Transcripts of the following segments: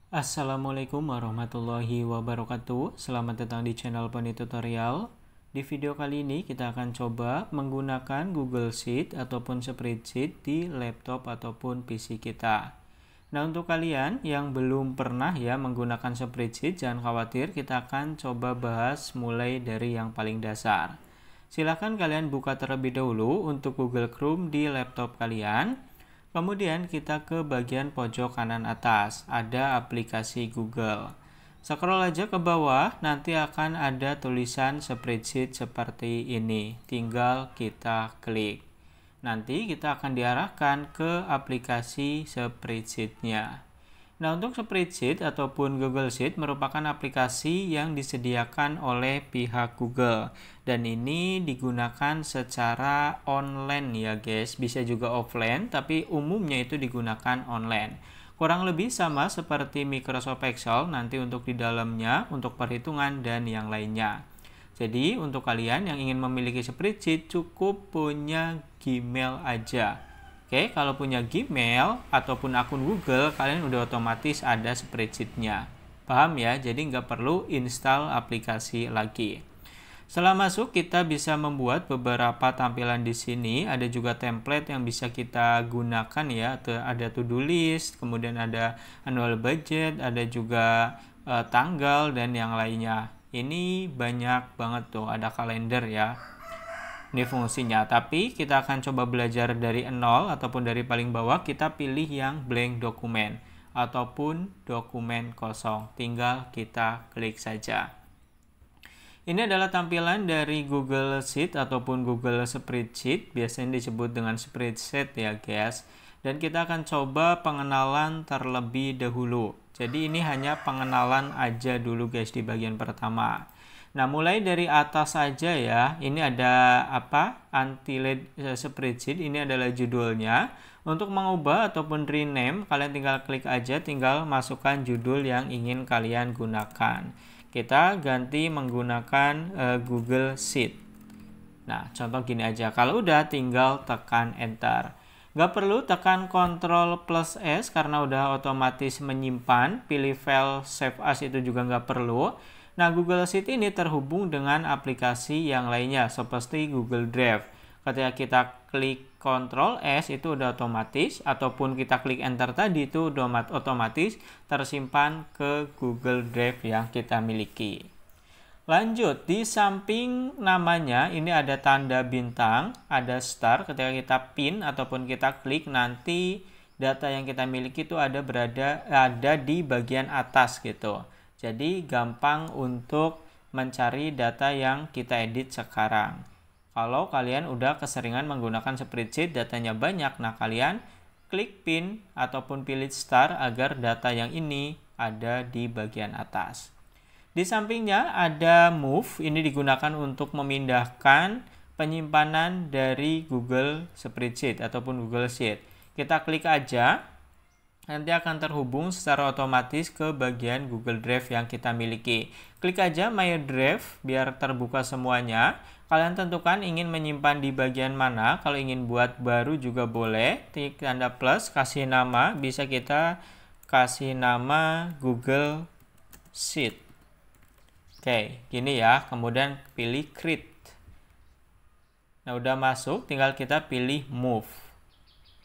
Assalamualaikum warahmatullahi wabarakatuh. Selamat datang di channel Poni Tutorial. Di video kali ini kita akan coba menggunakan Google Sheet ataupun Spreadsheet di laptop ataupun PC kita. Nah, untuk kalian yang belum pernah ya menggunakan Spreadsheet, jangan khawatir, kita akan coba bahas mulai dari yang paling dasar. Silahkan kalian buka terlebih dahulu untuk Google Chrome di laptop kalian. Kemudian kita ke bagian pojok kanan atas, ada aplikasi Google. Scroll aja ke bawah, nanti akan ada tulisan spreadsheet seperti ini. Tinggal kita klik. Nanti kita akan diarahkan ke aplikasi spreadsheet-nya. Nah, untuk spreadsheet ataupun Google Sheet merupakan aplikasi yang disediakan oleh pihak Google. Dan ini digunakan secara online ya guys, bisa juga offline, tapi umumnya itu digunakan online. Kurang lebih sama seperti Microsoft Excel nanti untuk di dalamnya, untuk perhitungan dan yang lainnya. Jadi untuk kalian yang ingin memiliki spreadsheet cukup punya Gmail aja. Oke, kalau punya Gmail ataupun akun Google, kalian udah otomatis ada spreadsheet-nya. Paham ya? Jadi nggak perlu install aplikasi lagi. Setelah masuk, kita bisa membuat beberapa tampilan di sini. Ada juga template yang bisa kita gunakan ya. Ada to-do list, kemudian ada annual budget, ada juga tanggal dan yang lainnya. Ini banyak banget tuh, ada kalender ya. Ini fungsinya, tapi kita akan coba belajar dari nol ataupun dari paling bawah. Kita pilih yang blank dokumen ataupun dokumen kosong, tinggal kita klik saja. Ini adalah tampilan dari Google Sheet ataupun Google Spreadsheet, biasanya disebut dengan spreadsheet ya guys. Dan kita akan coba pengenalan terlebih dahulu. Jadi ini hanya pengenalan aja dulu guys di bagian pertama. Nah, mulai dari atas saja ya. Ini ada apa? Anti-lead spreadsheet. Ini adalah judulnya. Untuk mengubah ataupun rename, kalian tinggal klik aja, tinggal masukkan judul yang ingin kalian gunakan. Kita ganti menggunakan Google Sheet. Nah, contoh gini aja. Kalau udah, tinggal tekan enter. Nggak perlu tekan Ctrl plus S karena udah otomatis menyimpan. Pilih file save as itu juga nggak perlu. Nah, Google Sheet ini terhubung dengan aplikasi yang lainnya seperti Google Drive. Ketika kita klik Ctrl S itu udah otomatis, ataupun kita klik Enter tadi itu udah otomatis tersimpan ke Google Drive yang kita miliki. Lanjut, di samping namanya ini ada tanda bintang, ada star. Ketika kita pin ataupun kita klik, nanti data yang kita miliki itu ada di bagian atas gitu. Jadi gampang untuk mencari data yang kita edit sekarang. Kalau kalian udah keseringan menggunakan spreadsheet, datanya banyak, nah kalian klik pin ataupun pilih star agar data yang ini ada di bagian atas. Di sampingnya ada move, ini digunakan untuk memindahkan penyimpanan dari Google Spreadsheet ataupun Google Sheet. Kita klik aja. Nanti akan terhubung secara otomatis ke bagian Google Drive yang kita miliki. Klik aja My Drive biar terbuka semuanya. Kalian tentukan ingin menyimpan di bagian mana. Kalau ingin buat baru juga boleh. Klik tanda plus, kasih nama. Bisa kita kasih nama Google Sheet. Oke, gini ya. Kemudian pilih Create. Nah, udah masuk. Tinggal kita pilih Move.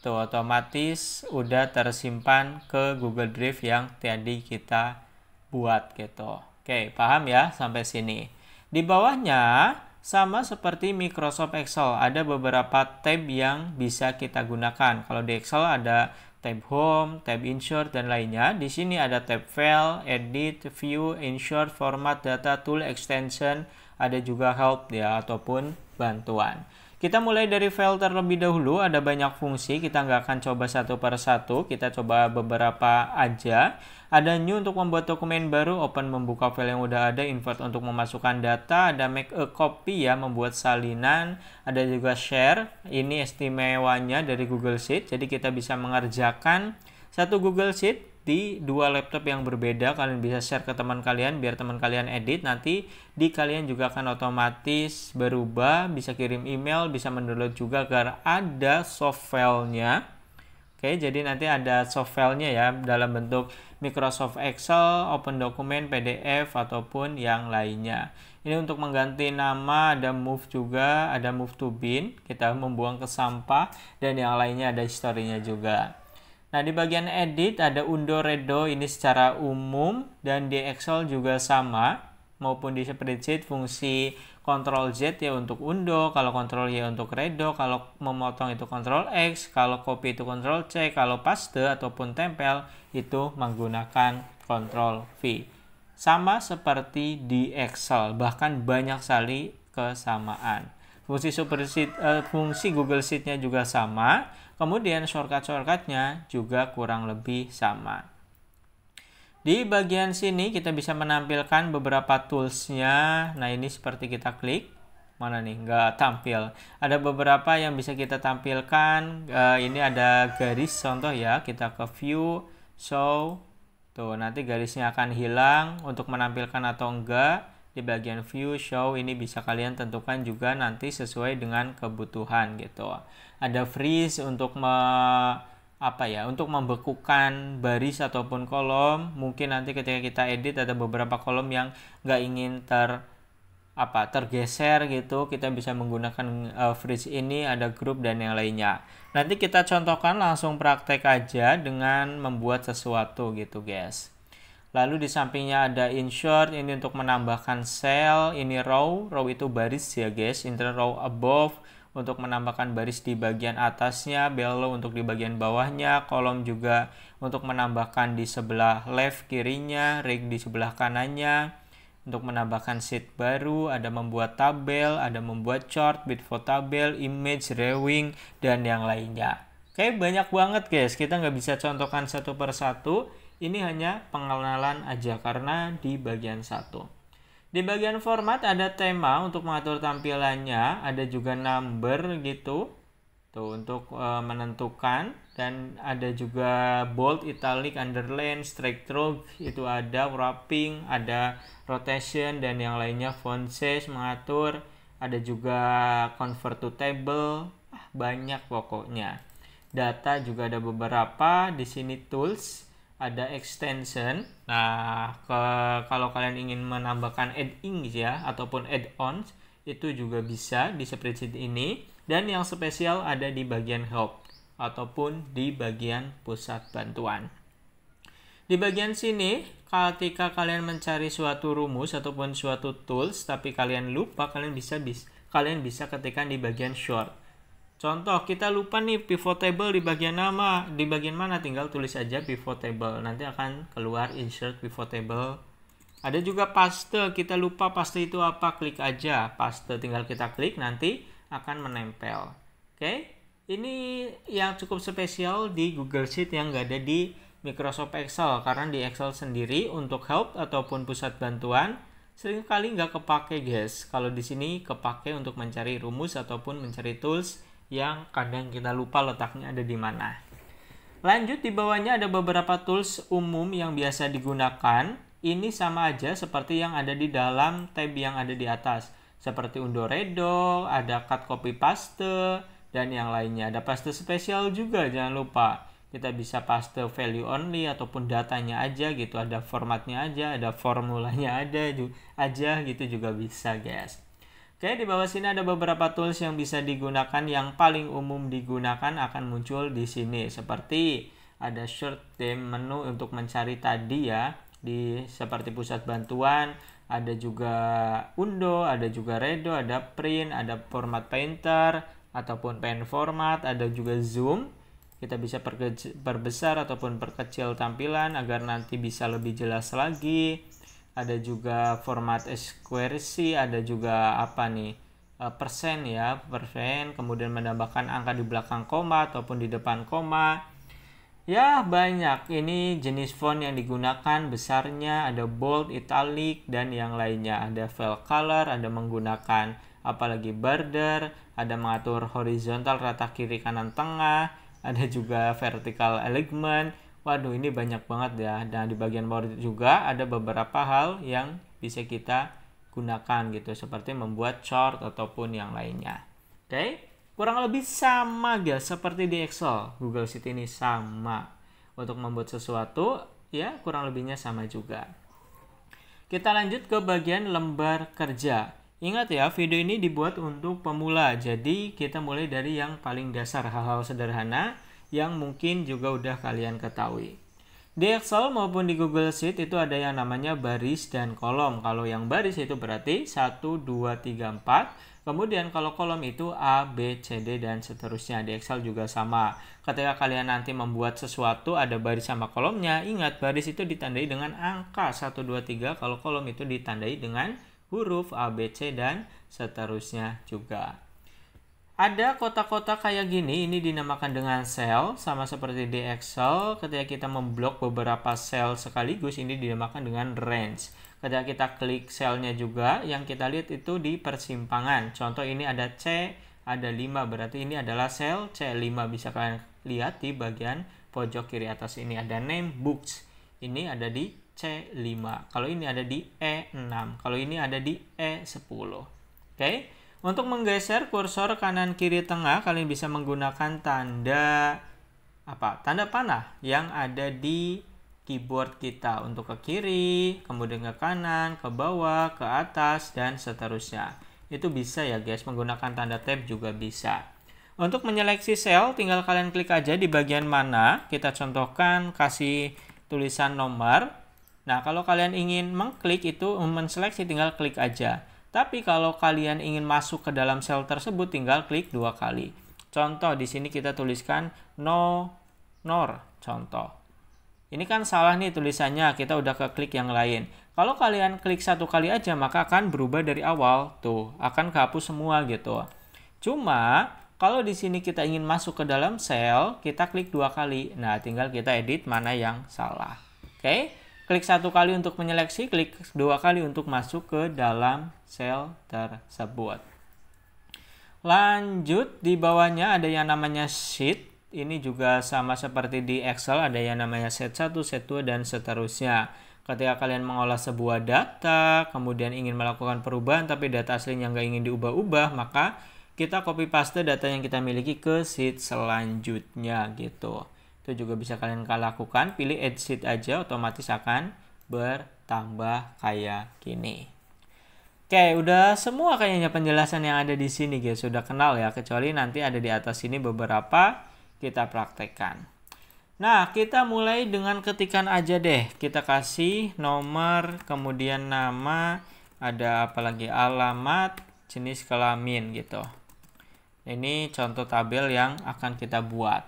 Tuh, otomatis udah tersimpan ke Google Drive yang tadi kita buat gitu. Oke, paham ya sampai sini. Di bawahnya sama seperti Microsoft Excel, ada beberapa tab yang bisa kita gunakan. Kalau di Excel ada tab Home, tab Insert dan lainnya. Di sini ada tab File, Edit, View, Insert, Format, Data, Tool, Extension, ada juga Help ya ataupun bantuan. Kita mulai dari file terlebih dahulu, ada banyak fungsi, kita nggak akan coba satu per satu, kita coba beberapa aja. Ada new untuk membuat dokumen baru, open membuka file yang udah ada, invert untuk memasukkan data, ada make a copy ya, membuat salinan, ada juga share, ini istimewanya dari Google Sheet, jadi kita bisa mengerjakan satu Google Sheet di dua laptop yang berbeda. Kalian bisa share ke teman kalian biar teman kalian edit, nanti di kalian juga akan otomatis berubah, bisa kirim email, bisa mendownload juga agar ada soft filenya. Oke, jadi nanti ada soft file-nya ya dalam bentuk Microsoft Excel, Open Document, PDF, ataupun yang lainnya. Ini untuk mengganti nama, ada move juga, ada move to bin, kita membuang ke sampah, dan yang lainnya ada historinya juga. Nah, di bagian edit ada undo, redo, ini secara umum, dan di Excel juga sama, maupun di spreadsheet fungsi Ctrl Z ya untuk undo, kalau Ctrl Y untuk redo, kalau memotong itu Ctrl X, kalau copy itu Ctrl C, kalau paste ataupun tempel itu menggunakan Ctrl V. Sama seperti di Excel, bahkan banyak sekali kesamaan. Fungsi Google Sheet-nya juga sama, kemudian shortcut-shortcut-nya juga kurang lebih sama. Di bagian sini kita bisa menampilkan beberapa tools-nya. Nah, ini seperti kita klik. Mana nih? Nggak tampil. Ada beberapa yang bisa kita tampilkan. Ini ada garis contoh ya. Kita ke view, show. Tuh, nanti garisnya akan hilang. Untuk menampilkan atau enggak, di bagian view, show, ini bisa kalian tentukan juga nanti sesuai dengan kebutuhan gitu. Ada freeze untuk untuk membekukan baris ataupun kolom. Mungkin nanti ketika kita edit ada beberapa kolom yang nggak ingin tergeser gitu, kita bisa menggunakan freeze ini, ada group dan yang lainnya. Nanti kita contohkan langsung praktek aja dengan membuat sesuatu gitu guys. Lalu di sampingnya ada insert, ini untuk menambahkan cell, ini row itu baris ya guys, insert row above untuk menambahkan baris di bagian atasnya, below untuk di bagian bawahnya, kolom juga untuk menambahkan di sebelah left kirinya, rig di sebelah kanannya, untuk menambahkan sheet baru, ada membuat tabel, ada membuat chart, pivot tabel, image, drawing, dan yang lainnya. Oke, banyak banget guys, kita nggak bisa contohkan satu persatu, ini hanya pengenalan aja karena di bagian satu. Di bagian format ada tema untuk mengatur tampilannya, ada juga number gitu, tuh untuk menentukan, dan ada juga bold, italic, underline, strike through, itu ada wrapping, ada rotation dan yang lainnya, font size mengatur, ada juga convert to table, banyak pokoknya. Data juga ada beberapa, di sini tools, ada extension. Nah, kalau kalian ingin menambahkan add-ins ya ataupun add-ons itu juga bisa di spreadsheet ini, dan yang spesial ada di bagian help ataupun di bagian pusat bantuan. Di bagian sini ketika kalian mencari suatu rumus ataupun suatu tools tapi kalian lupa, kalian bisa ketikkan di bagian short. Contoh, kita lupa nih pivot table di bagian nama, di bagian mana, tinggal tulis aja pivot table, nanti akan keluar insert pivot table. Ada juga paste, kita lupa paste itu apa, klik aja paste, tinggal kita klik, nanti akan menempel. Oke, ini yang cukup spesial di Google Sheet yang nggak ada di Microsoft Excel, karena di Excel sendiri untuk help ataupun pusat bantuan seringkali nggak kepake guys. Kalau di sini kepake untuk mencari rumus ataupun mencari tools yang kadang kita lupa letaknya ada di mana. Lanjut, di bawahnya ada beberapa tools umum yang biasa digunakan. Ini sama aja seperti yang ada di dalam tab yang ada di atas. Seperti undo, redo, ada cut, copy, paste, dan yang lainnya. Ada paste spesial juga, jangan lupa. Kita bisa paste value only ataupun datanya aja gitu. Ada formatnya aja, ada formulanya ada aja gitu juga bisa guys. Oke, di bawah sini ada beberapa tools yang bisa digunakan, yang paling umum digunakan akan muncul di sini. Seperti ada short theme menu untuk mencari tadi ya, seperti pusat bantuan, ada juga undo, ada juga redo, ada print, ada format painter ataupun pen format, ada juga zoom. Kita bisa perbesar ataupun perkecil tampilan agar nanti bisa lebih jelas lagi. Ada juga format squaresheet, ada juga persen ya, persen, kemudian menambahkan angka di belakang koma ataupun di depan koma. Ya, banyak. Ini jenis font yang digunakan, besarnya, ada bold, italic, dan yang lainnya. Ada fill color, ada menggunakan apalagi border, ada mengatur horizontal, rata kiri kanan tengah, ada juga vertical alignment. Waduh, ini banyak banget ya. Dan di bagian bawah juga ada beberapa hal yang bisa kita gunakan gitu, seperti membuat chart ataupun yang lainnya. Oke. Kurang lebih sama guys, seperti di Excel. Google Sheet ini sama. Untuk membuat sesuatu, ya kurang lebihnya sama juga. Kita lanjut ke bagian lembar kerja. Ingat ya, video ini dibuat untuk pemula. Jadi kita mulai dari yang paling dasar, hal-hal sederhana yang mungkin juga udah kalian ketahui. Di Excel maupun di Google Sheet itu ada yang namanya baris dan kolom. Kalau yang baris itu berarti 1, 2, 3, 4. Kemudian kalau kolom itu A, B, C, D, dan seterusnya. Di Excel juga sama. Ketika kalian nanti membuat sesuatu ada baris sama kolomnya, ingat baris itu ditandai dengan angka 1, 2, 3. Kalau kolom itu ditandai dengan huruf A, B, C, dan seterusnya juga. Ada kotak-kotak kayak gini, ini dinamakan dengan sel, sama seperti di Excel. Ketika kita memblok beberapa sel sekaligus, ini dinamakan dengan range. Ketika kita klik selnya juga, yang kita lihat itu di persimpangan. Contoh ini ada C, ada 5, berarti ini adalah sel C5. Bisa kalian lihat di bagian pojok kiri atas ini ada name books. Ini ada di C5. Kalau ini ada di E6. Kalau ini ada di E10. Oke. Untuk menggeser kursor kanan kiri tengah, kalian bisa menggunakan tanda tanda panah yang ada di keyboard kita untuk ke kiri, kemudian ke kanan, ke bawah, ke atas, dan seterusnya. Itu bisa ya guys, menggunakan tanda tab juga bisa. Untuk menyeleksi sel, tinggal kalian klik aja di bagian mana. Kita contohkan kasih tulisan nomor. Nah, kalau kalian ingin mengklik itu, menseleksi, tinggal klik aja. Tapi kalau kalian ingin masuk ke dalam sel tersebut, tinggal klik 2 kali. Contoh, di sini kita tuliskan nor, contoh. Ini kan salah nih tulisannya, kita udah ke klik yang lain. Kalau kalian klik 1 kali aja, maka akan berubah dari awal. Tuh, akan kehapus semua gitu. Cuma, kalau di sini kita ingin masuk ke dalam sel, kita klik 2 kali. Nah, tinggal kita edit mana yang salah. Oke? Klik 1 kali untuk menyeleksi, klik 2 kali untuk masuk ke dalam sel tersebut. Lanjut, di bawahnya ada yang namanya sheet. Ini juga sama seperti di Excel, ada yang namanya set 1, set 2, dan seterusnya. Ketika kalian mengolah sebuah data, kemudian ingin melakukan perubahan, tapi data aslinya nggak ingin diubah-ubah, maka kita copy paste data yang kita miliki ke sheet selanjutnya gitu. Itu juga bisa kalian lakukan, pilih add sheet aja, otomatis akan bertambah kayak gini. Oke, udah semua kayaknya penjelasan yang ada di sini guys, sudah kenal ya, kecuali nanti ada di atas sini beberapa kita praktekkan. Nah, kita mulai dengan ketikan aja deh. Kita kasih nomor, kemudian nama, ada apa lagi, alamat, jenis kelamin gitu. Ini contoh tabel yang akan kita buat.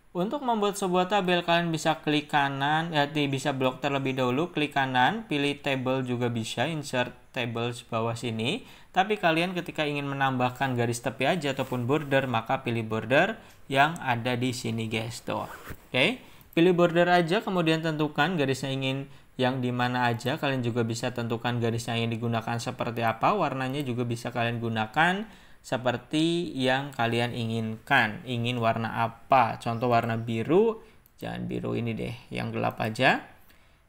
Untuk membuat sebuah tabel, kalian bisa klik kanan, bisa blok terlebih dahulu, klik kanan, pilih table juga bisa, insert table bawah sini. Tapi kalian ketika ingin menambahkan garis tepi aja ataupun border, maka pilih border yang ada di sini guys tuh. Oke, pilih border aja, kemudian tentukan garisnya ingin yang di mana aja. Kalian juga bisa tentukan garisnya yang digunakan seperti apa, warnanya juga bisa kalian gunakan seperti yang kalian inginkan. Ingin warna apa? Contoh warna biru, jangan biru ini deh, yang gelap aja.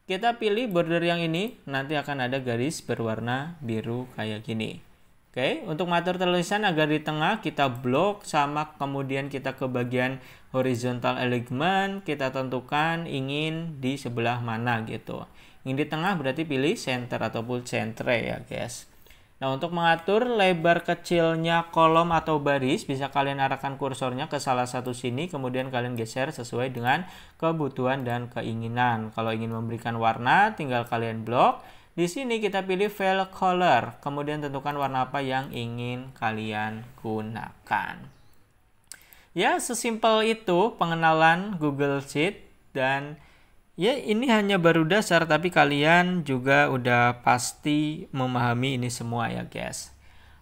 Kita pilih border yang ini, nanti akan ada garis berwarna biru kayak gini. Oke, untuk mengatur tulisan agar di tengah kita blok, sama kemudian kita ke bagian horizontal alignment, kita tentukan ingin di sebelah mana gitu. Ingin di tengah berarti pilih center ataupun centre ya guys. Nah, untuk mengatur lebar kecilnya kolom atau baris, bisa kalian arahkan kursornya ke salah satu sini, kemudian kalian geser sesuai dengan kebutuhan dan keinginan. Kalau ingin memberikan warna, tinggal kalian blok. Di sini kita pilih fill color, kemudian tentukan warna apa yang ingin kalian gunakan. Ya, sesimpel itu pengenalan Google Sheet, dan ya ini hanya baru dasar, tapi kalian juga udah pasti memahami ini semua ya guys.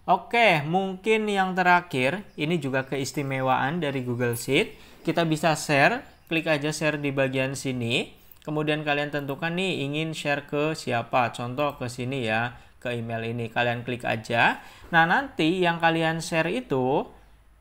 Oke, mungkin yang terakhir, ini juga keistimewaan dari Google Sheet. Kita bisa share, klik aja share di bagian sini. Kemudian kalian tentukan nih ingin share ke siapa, contoh ke sini ya, ke email ini. Kalian klik aja. Nah, nanti yang kalian share itu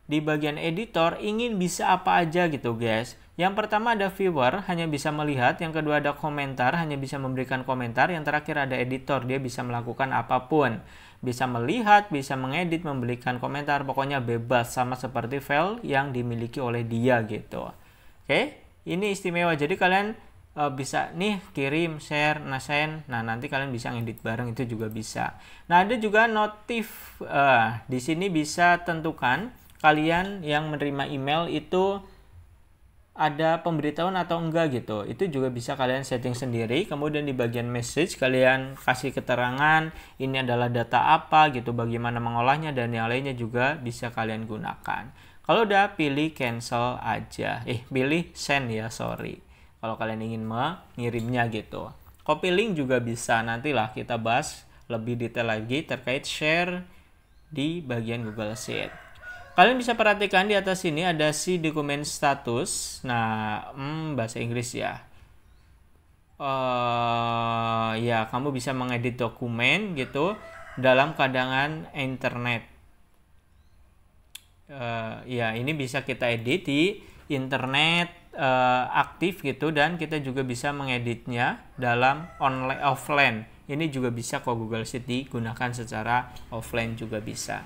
di bagian editor ingin bisa apa aja gitu guys. Yang pertama ada viewer, hanya bisa melihat. Yang kedua ada komentar, hanya bisa memberikan komentar. Yang terakhir ada editor, dia bisa melakukan apapun. Bisa melihat, bisa mengedit, memberikan komentar. Pokoknya bebas, sama seperti file yang dimiliki oleh dia gitu. Oke, ini istimewa. Jadi kalian bisa nih kirim, share, send. Nah, nanti kalian bisa ngedit bareng, itu juga bisa. Nah, ada juga notif. Di sini bisa tentukan kalian yang menerima email itu ada pemberitahuan atau enggak gitu. Itu juga bisa kalian setting sendiri. Kemudian di bagian message kalian kasih keterangan ini adalah data apa gitu, bagaimana mengolahnya, dan yang lainnya juga bisa kalian gunakan. Kalau udah, pilih cancel aja. Pilih send ya, sorry. Kalau kalian ingin mengirimnya gitu. Copy link juga bisa. Nantilah kita bahas lebih detail lagi terkait share di bagian Google Sheet. Kalian bisa perhatikan di atas sini ada si dokumen status. Nah, bahasa Inggris ya. Ya, kamu bisa mengedit dokumen gitu dalam keadaan internet. Ya, ini bisa kita edit di internet aktif gitu, dan kita juga bisa mengeditnya dalam online offline. Ini juga bisa kok Google Sheet digunakan secara offline juga bisa.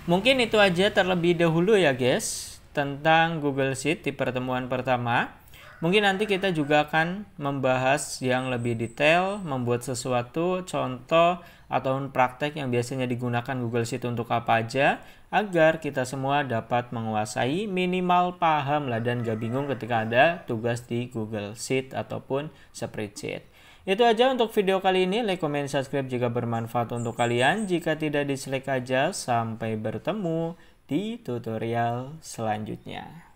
Mungkin itu aja terlebih dahulu ya guys tentang Google Sheet di pertemuan pertama. Mungkin nanti kita juga akan membahas yang lebih detail, membuat sesuatu contoh atau praktek yang biasanya digunakan Google Sheet untuk apa aja, agar kita semua dapat menguasai, minimal paham lah dan gak bingung ketika ada tugas di Google Sheet ataupun spreadsheet. Itu aja untuk video kali ini. Like, comment, subscribe jika bermanfaat untuk kalian. Jika tidak, dislike aja. Sampai bertemu di tutorial selanjutnya.